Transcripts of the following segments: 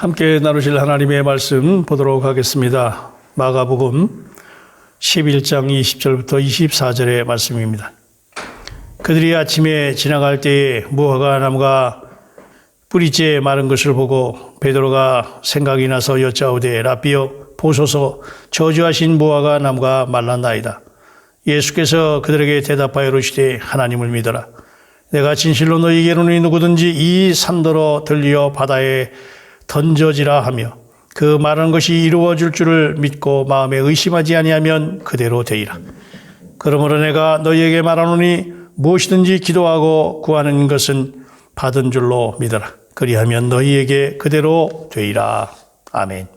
함께 나누실 하나님의 말씀 보도록 하겠습니다. 마가복음 11장 20절부터 24절의 말씀입니다. 그들이 아침에 지나갈 때에 무화과 나무가 뿌리째 마른 것을 보고 베드로가 생각이 나서 여짜오되 라삐여 보소서 저주하신 무화과 나무가 말랐나이다. 예수께서 그들에게 대답하여 이르시되 하나님을 믿어라. 내가 진실로 너희에게 이르노니 누구든지 이 산더러 들리어 바다에 던져지라 하며 그 말하는 것이 이루어질 줄을 믿고 마음에 의심하지 아니하면 그대로 되리라. 그러므로 내가 너희에게 말하노니 무엇이든지 기도하고 구하는 것은 받은 줄로 믿어라. 그리하면 너희에게 그대로 되리라. 아멘.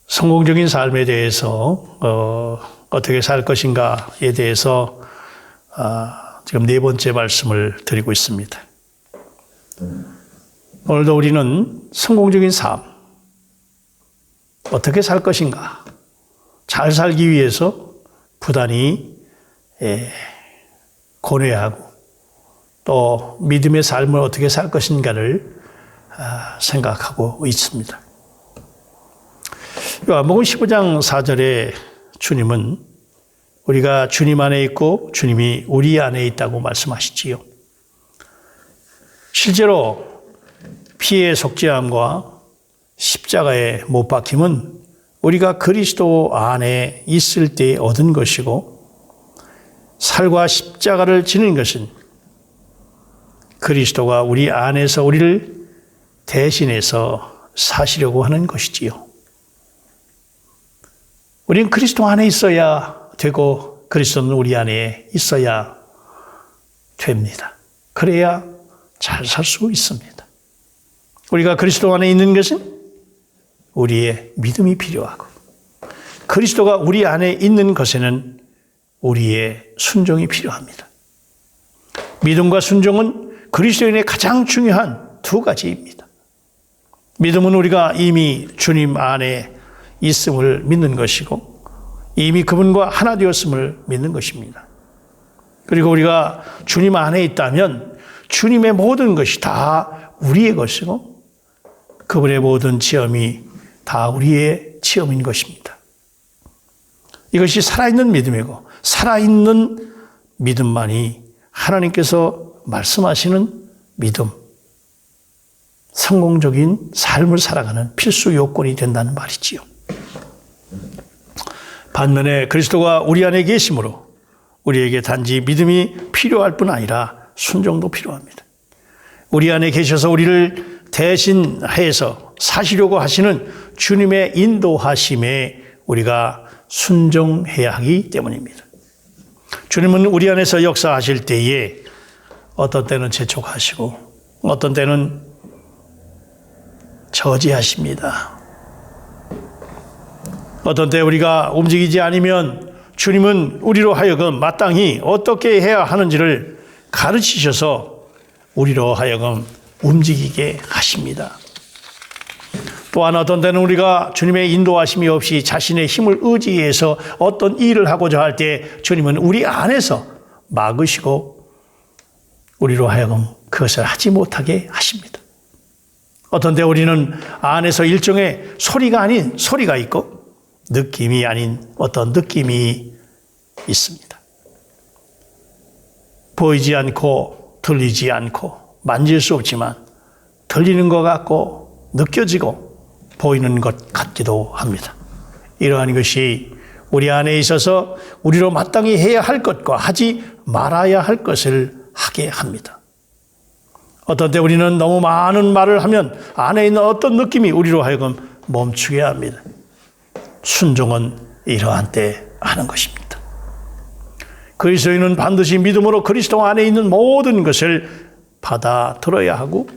성공적인 삶에 대해서 어떻게 살 것인가에 대해서 지금 네 번째 말씀을 드리고 있습니다. 오늘도 우리는 성공적인 삶, 어떻게 살 것인가, 잘 살기 위해서 부단히 고뇌하고 또 믿음의 삶을 어떻게 살 것인가를 생각하고 있습니다. 요한복음 15장 4절에 주님은 우리가 주님 안에 있고 주님이 우리 안에 있다고 말씀하시지요. 실제로 피의 속죄함과 십자가의 못 박힘은 우리가 그리스도 안에 있을 때 얻은 것이고 살과 십자가를 지는 것은 그리스도가 우리 안에서 우리를 대신해서 사시려고 하는 것이지요. 우리는 그리스도 안에 있어야 되고 그리스도는 우리 안에 있어야 됩니다. 그래야 잘 살 수 있습니다. 우리가 그리스도 안에 있는 것은 우리의 믿음이 필요하고 그리스도가 우리 안에 있는 것에는 우리의 순종이 필요합니다. 믿음과 순종은 그리스도인의 가장 중요한 두 가지입니다. 믿음은 우리가 이미 주님 안에 있음을 믿는 것이고 이미 그분과 하나 되었음을 믿는 것입니다. 그리고 우리가 주님 안에 있다면 주님의 모든 것이 다 우리의 것이고 그분의 모든 체험이 다 우리의 체험인 것입니다. 이것이 살아있는 믿음이고 살아있는 믿음만이 하나님께서 말씀하시는 믿음, 성공적인 삶을 살아가는 필수 요건이 된다는 말이지요. 반면에 그리스도가 우리 안에 계심으로 우리에게 단지 믿음이 필요할 뿐 아니라 순종도 필요합니다. 우리 안에 계셔서 우리를 대신해서 사시려고 하시는 주님의 인도하심에 우리가 순종해야 하기 때문입니다. 주님은 우리 안에서 역사하실 때에 어떤 때는 재촉하시고 어떤 때는 저지하십니다. 어떤 때 우리가 움직이지 않으면 주님은 우리로 하여금 마땅히 어떻게 해야 하는지를 가르치셔서 우리로 하여금 움직이게 하십니다. 또한 어떤 때는 우리가 주님의 인도하심이 없이 자신의 힘을 의지해서 어떤 일을 하고자 할 때 주님은 우리 안에서 막으시고 우리로 하여금 그것을 하지 못하게 하십니다. 어떤 때 우리는 안에서 일종의 소리가 아닌 소리가 있고 느낌이 아닌 어떤 느낌이 있습니다. 보이지 않고 들리지 않고 만질 수 없지만 들리는 것 같고 느껴지고 보이는 것 같기도 합니다. 이러한 것이 우리 안에 있어서 우리로 마땅히 해야 할 것과 하지 말아야 할 것을 하게 합니다. 어떤 때 우리는 너무 많은 말을 하면 안에 있는 어떤 느낌이 우리로 하여금 멈추게 합니다. 순종은 이러한 때 하는 것입니다. 그리스도인은 반드시 믿음으로 그리스도 안에 있는 모든 것을 받아들어야 하고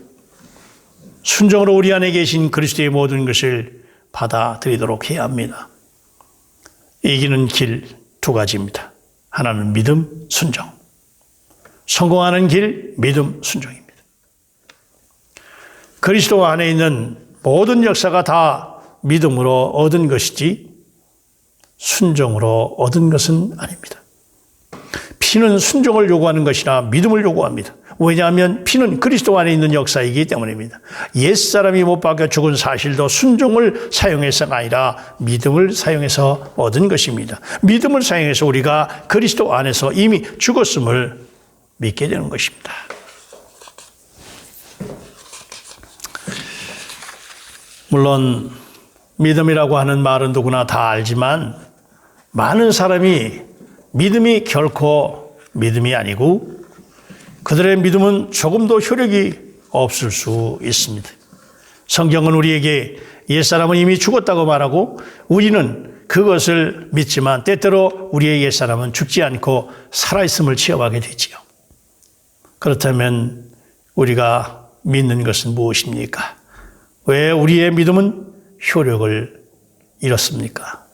순종으로 우리 안에 계신 그리스도의 모든 것을 받아들이도록 해야 합니다. 이기는 길 두 가지입니다. 하나는 믿음, 순종. 성공하는 길, 믿음, 순종입니다. 그리스도 안에 있는 모든 역사가 다 믿음으로 얻은 것이지 순종으로 얻은 것은 아닙니다. 피는 순종을 요구하는 것이나 믿음을 요구합니다. 왜냐하면 피는 그리스도 안에 있는 역사이기 때문입니다. 옛사람이 못 박혀 죽은 사실도 순종을 사용해서가 아니라 믿음을 사용해서 얻은 것입니다. 믿음을 사용해서 우리가 그리스도 안에서 이미 죽었음을 믿게 되는 것입니다. 물론 믿음이라고 하는 말은 누구나 다 알지만 많은 사람이 믿음이 결코 믿음이 아니고 그들의 믿음은 조금도 효력이 없을 수 있습니다. 성경은 우리에게 옛사람은 이미 죽었다고 말하고 우리는 그것을 믿지만 때때로 우리의 옛사람은 죽지 않고 살아있음을 체험하게 되지요. 그렇다면 우리가 믿는 것은 무엇입니까? 왜 우리의 믿음은 효력을 잃었습니까?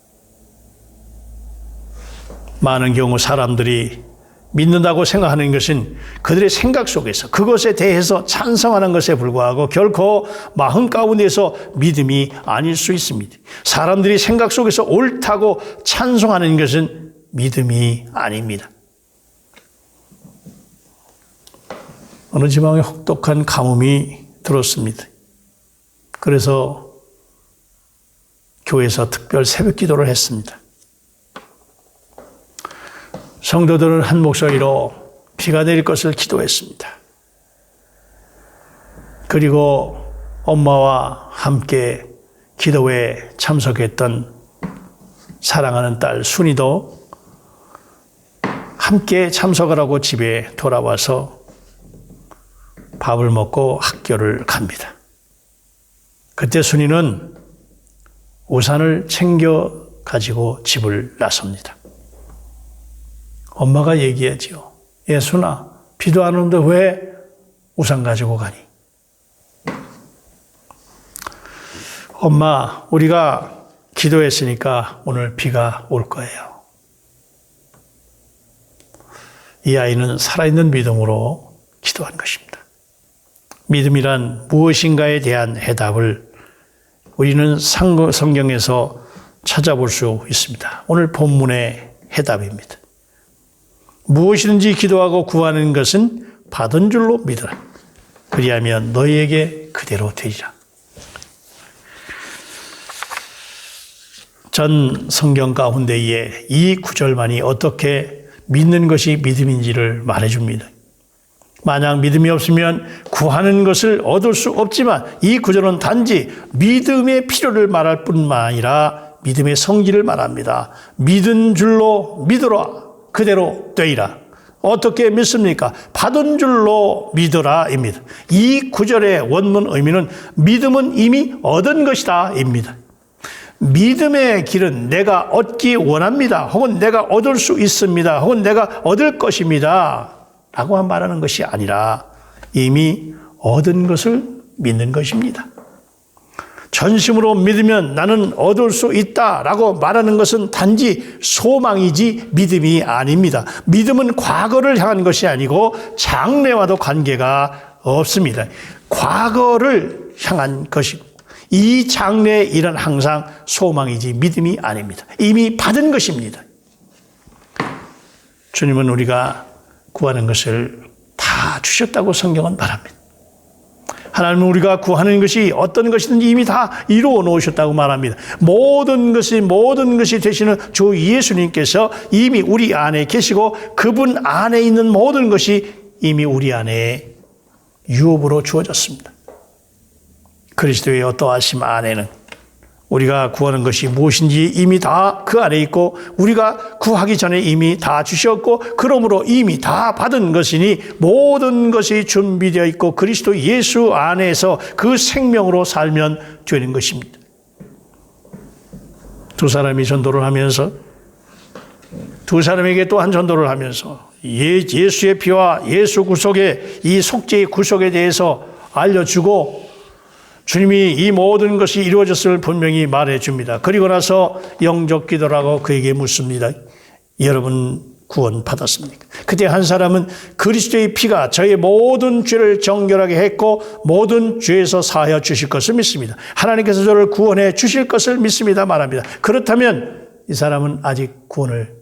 많은 경우 사람들이 믿는다고 생각하는 것은 그들의 생각 속에서 그것에 대해서 찬성하는 것에 불과하고 결코 마음 가운데서 믿음이 아닐 수 있습니다. 사람들이 생각 속에서 옳다고 찬송하는 것은 믿음이 아닙니다. 어느 지방에 혹독한 가뭄이 들었습니다. 그래서 교회에서 특별 새벽 기도를 했습니다. 성도들은 한 목소리로 비가 내릴 것을 기도했습니다. 그리고 엄마와 함께 기도에 참석했던 사랑하는 딸 순이도 함께 참석을 하고 집에 돌아와서 밥을 먹고 학교를 갑니다. 그때 순이는 우산을 챙겨 가지고 집을 나섭니다. 엄마가 얘기하지요. 예순아, 비도 안 오는데 왜 우산 가지고 가니? 엄마, 우리가 기도했으니까 오늘 비가 올 거예요. 이 아이는 살아있는 믿음으로 기도한 것입니다. 믿음이란 무엇인가에 대한 해답을 우리는 성경에서 찾아볼 수 있습니다. 오늘 본문의 해답입니다. 무엇이든지 기도하고 구하는 것은 받은 줄로 믿으라. 그리하면 너희에게 그대로 되리라. 전 성경 가운데에 이 구절만이 어떻게 믿는 것이 믿음인지를 말해줍니다. 만약 믿음이 없으면 구하는 것을 얻을 수 없지만 이 구절은 단지 믿음의 필요를 말할 뿐만 아니라 믿음의 성질을 말합니다. 믿은 줄로 믿으라. 그대로 되리라. 어떻게 믿습니까? 받은 줄로 믿으라입니다. 이 구절의 원문 의미는 믿음은 이미 얻은 것이다 입니다. 믿음의 길은 내가 얻기 원합니다. 혹은 내가 얻을 수 있습니다. 혹은 내가 얻을 것입니다. 라고 말하는 것이 아니라 이미 얻은 것을 믿는 것입니다. 전심으로 믿으면 나는 얻을 수 있다라고 말하는 것은 단지 소망이지 믿음이 아닙니다. 믿음은 과거를 향한 것이 아니고 장래와도 관계가 없습니다. 과거를 향한 것이고 이 장래의 일은 항상 소망이지 믿음이 아닙니다. 이미 받은 것입니다. 주님은 우리가 구하는 것을 다 주셨다고 성경은 말합니다. 하나님은 우리가 구하는 것이 어떤 것이든지 이미 다 이루어 놓으셨다고 말합니다. 모든 것이 되시는 주 예수님께서 이미 우리 안에 계시고 그분 안에 있는 모든 것이 이미 우리 안에 유업으로 주어졌습니다. 그리스도의 어떠하심 안에는 우리가 구하는 것이 무엇인지 이미 다 그 안에 있고 우리가 구하기 전에 이미 다 주셨고 그러므로 이미 다 받은 것이니 모든 것이 준비되어 있고 그리스도 예수 안에서 그 생명으로 살면 되는 것입니다. 두 사람이 전도를 하면서 두 사람에게 또 한 전도를 하면서 예수의 피와 예수 구속의 이 속죄의 구속에 대해서 알려주고 주님이 이 모든 것이 이루어졌음을 분명히 말해줍니다. 그리고 나서 영접 기도를 하고 그에게 묻습니다. 여러분 구원 받았습니까? 그때 한 사람은 그리스도의 피가 저의 모든 죄를 정결하게 했고 모든 죄에서 사하여 주실 것을 믿습니다. 하나님께서 저를 구원해 주실 것을 믿습니다 말합니다. 그렇다면 이 사람은 아직 구원을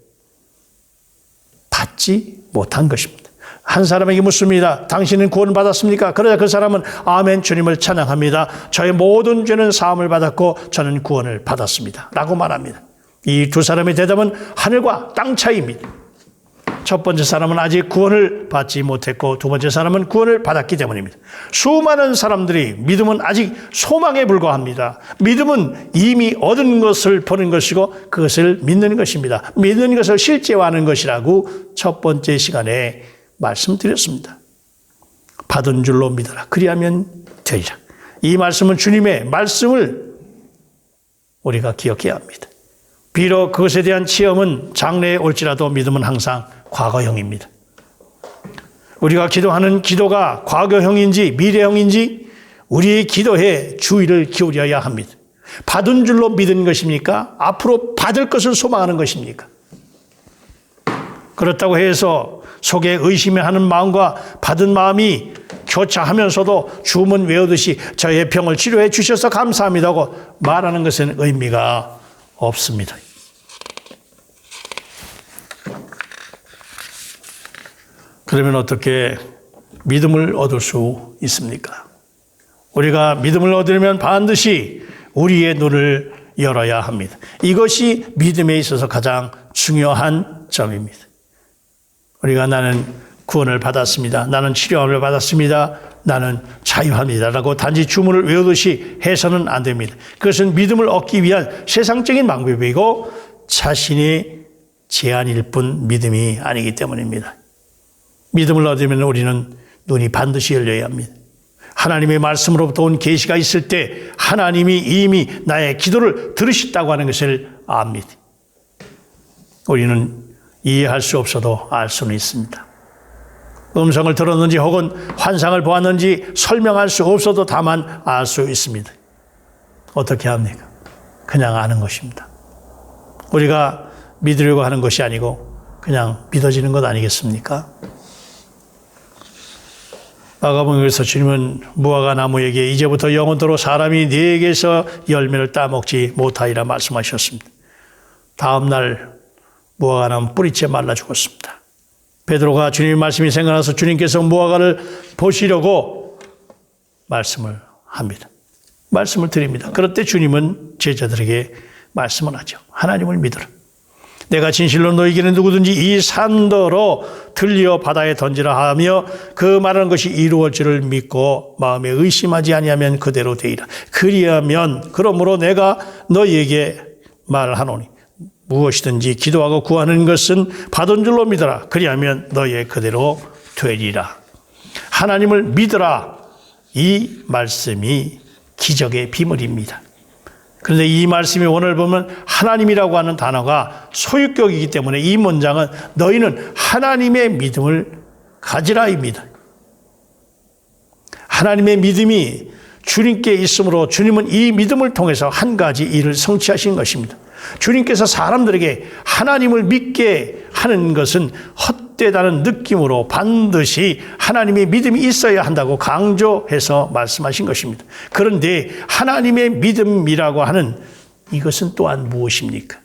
받지 못한 것입니다. 한 사람에게 묻습니다. 당신은 구원 받았습니까? 그러자 그 사람은 아멘 주님을 찬양합니다. 저의 모든 죄는 사함을 받았고 저는 구원을 받았습니다. 라고 말합니다. 이 두 사람의 대답은 하늘과 땅 차이입니다. 첫 번째 사람은 아직 구원을 받지 못했고 두 번째 사람은 구원을 받았기 때문입니다. 수많은 사람들이 믿음은 아직 소망에 불과합니다. 믿음은 이미 얻은 것을 보는 것이고 그것을 믿는 것입니다. 믿는 것을 실제화하는 것이라고 첫 번째 시간에 말씀드렸습니다. 받은 줄로 믿어라. 그리하면 되리라. 이 말씀은 주님의 말씀을 우리가 기억해야 합니다. 비록 그것에 대한 체험은 장래에 올지라도 믿음은 항상 과거형입니다. 우리가 기도하는 기도가 과거형인지 미래형인지 우리의 기도에 주의를 기울여야 합니다. 받은 줄로 믿은 것입니까? 앞으로 받을 것을 소망하는 것입니까? 그렇다고 해서 속에 의심하는 마음과 받은 마음이 교차하면서도 주문 외우듯이 저의 병을 치료해 주셔서 감사합니다고 말하는 것은 의미가 없습니다. 그러면 어떻게 믿음을 얻을 수 있습니까? 우리가 믿음을 얻으려면 반드시 우리의 눈을 열어야 합니다. 이것이 믿음에 있어서 가장 중요한 점입니다. 우리가 나는 구원을 받았습니다. 나는 치료함을 받았습니다. 나는 자유합니다. 라고 단지 주문을 외우듯이 해서는 안 됩니다. 그것은 믿음을 얻기 위한 세상적인 방법이고 자신의 제한일 뿐 믿음이 아니기 때문입니다. 믿음을 얻으면 우리는 눈이 반드시 열려야 합니다. 하나님의 말씀으로부터 온 계시가 있을 때 하나님이 이미 나의 기도를 들으셨다고 하는 것을 압니다. 우리는 이해할 수 없어도 알 수는 있습니다. 음성을 들었는지 혹은 환상을 보았는지 설명할 수 없어도 다만 알 수 있습니다. 어떻게 합니까? 그냥 아는 것입니다. 우리가 믿으려고 하는 것이 아니고 그냥 믿어지는 것 아니겠습니까? 마가복음에서 주님은 무화과 나무에게 이제부터 영원토록 사람이 네에게서 열매를 따먹지 못하리라 말씀하셨습니다. 다음 날 무화과 나무 뿌리채 말라 죽었습니다. 베드로가 주님의 말씀이 생각나서 주님께서 무화과를 보시려고 말씀을 합니다. 말씀을 드립니다. 그럴 때 주님은 제자들에게 말씀을 하죠. 하나님을 믿으라. 내가 진실로 너희에게는 누구든지 이 산더러 들려 바다에 던지라 하며 그 말하는 것이 이루어질을 믿고 마음에 의심하지 아니하면 그대로 되리라. 그리하면 그러므로 내가 너희에게 말하노니 무엇이든지 기도하고 구하는 것은 받은 줄로 믿어라. 그리하면 너희의 그대로 되리라. 하나님을 믿어라. 이 말씀이 기적의 비밀입니다. 그런데 이 말씀이 오늘 보면 하나님이라고 하는 단어가 소유격이기 때문에 이 문장은 너희는 하나님의 믿음을 가지라입니다. 하나님의 믿음이 주님께 있으므로 주님은 이 믿음을 통해서 한 가지 일을 성취하신 것입니다. 주님께서 사람들에게 하나님을 믿게 하는 것은 헛되다는 느낌으로 반드시 하나님의 믿음이 있어야 한다고 강조해서 말씀하신 것입니다. 그런데 하나님의 믿음이라고 하는 이것은 또한 무엇입니까?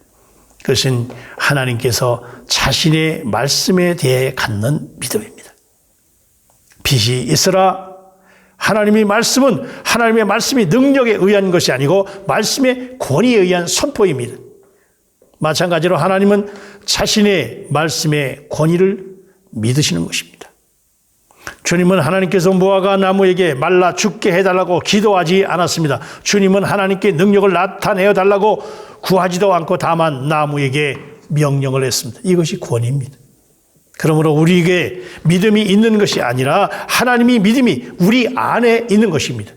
그것은 하나님께서 자신의 말씀에 대해 갖는 믿음입니다. 빛이 있으라. 하나님의 말씀은 하나님의 말씀이 능력에 의한 것이 아니고 말씀의 권위에 의한 선포입니다. 마찬가지로 하나님은 자신의 말씀의 권위를 믿으시는 것입니다. 주님은 하나님께서 무화과 나무에게 말라 죽게 해달라고 기도하지 않았습니다. 주님은 하나님께 능력을 나타내어 달라고 구하지도 않고 다만 나무에게 명령을 했습니다. 이것이 권위입니다. 그러므로 우리에게 믿음이 있는 것이 아니라 하나님이 믿음이 우리 안에 있는 것입니다.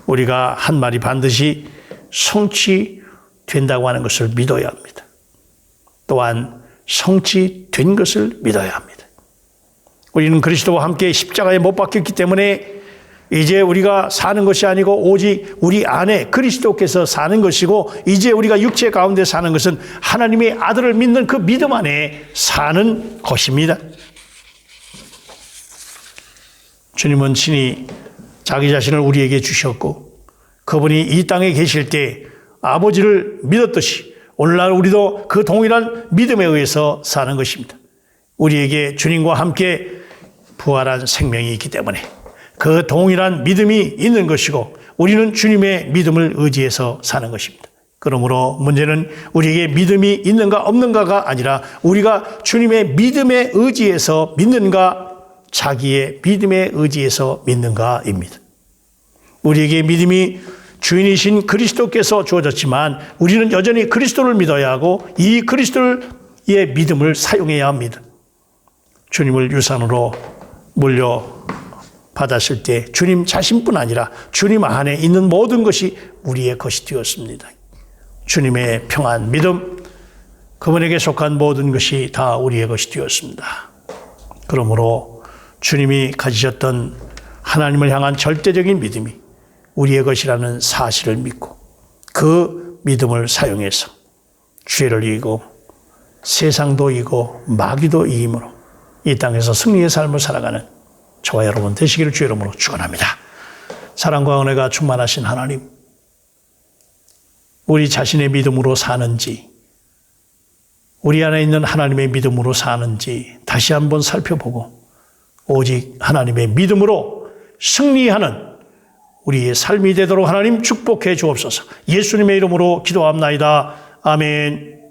우리가 한 말이 반드시 성취된다고 하는 것을 믿어야 합니다. 또한 성취된 것을 믿어야 합니다. 우리는 그리스도와 함께 십자가에 못 박혔기 때문에 이제 우리가 사는 것이 아니고 오직 우리 안에 그리스도께서 사는 것이고 이제 우리가 육체 가운데 사는 것은 하나님의 아들을 믿는 그 믿음 안에 사는 것입니다. 주님은 친히 자기 자신을 우리에게 주셨고 그분이 이 땅에 계실 때 아버지를 믿었듯이 오늘날 우리도 그 동일한 믿음에 의해서 사는 것입니다. 우리에게 주님과 함께 부활한 생명이 있기 때문에 그 동일한 믿음이 있는 것이고 우리는 주님의 믿음을 의지해서 사는 것입니다. 그러므로 문제는 우리에게 믿음이 있는가 없는가가 아니라 우리가 주님의 믿음에 의지해서 믿는가 자기의 믿음에 의지해서 믿는가입니다. 우리에게 믿음이 주인이신 그리스도께서 주어졌지만 우리는 여전히 그리스도를 믿어야 하고 이 그리스도의 믿음을 사용해야 합니다. 주님을 유산으로 물려받았을 때 주님 자신뿐 아니라 주님 안에 있는 모든 것이 우리의 것이 되었습니다. 주님의 평안, 믿음, 그분에게 속한 모든 것이 다 우리의 것이 되었습니다. 그러므로 주님이 가지셨던 하나님을 향한 절대적인 믿음이 우리의 것이라는 사실을 믿고 그 믿음을 사용해서 죄를 이기고 세상도 이기고 마귀도 이김으로 이 땅에서 승리의 삶을 살아가는 저와 여러분 되시기를 주의 이름으로 축원합니다. 사랑과 은혜가 충만하신 하나님, 우리 자신의 믿음으로 사는지 우리 안에 있는 하나님의 믿음으로 사는지 다시 한번 살펴보고 오직 하나님의 믿음으로 승리하는 우리의 삶이 되도록 하나님 축복해 주옵소서. 예수님의 이름으로 기도합나이다. 아멘.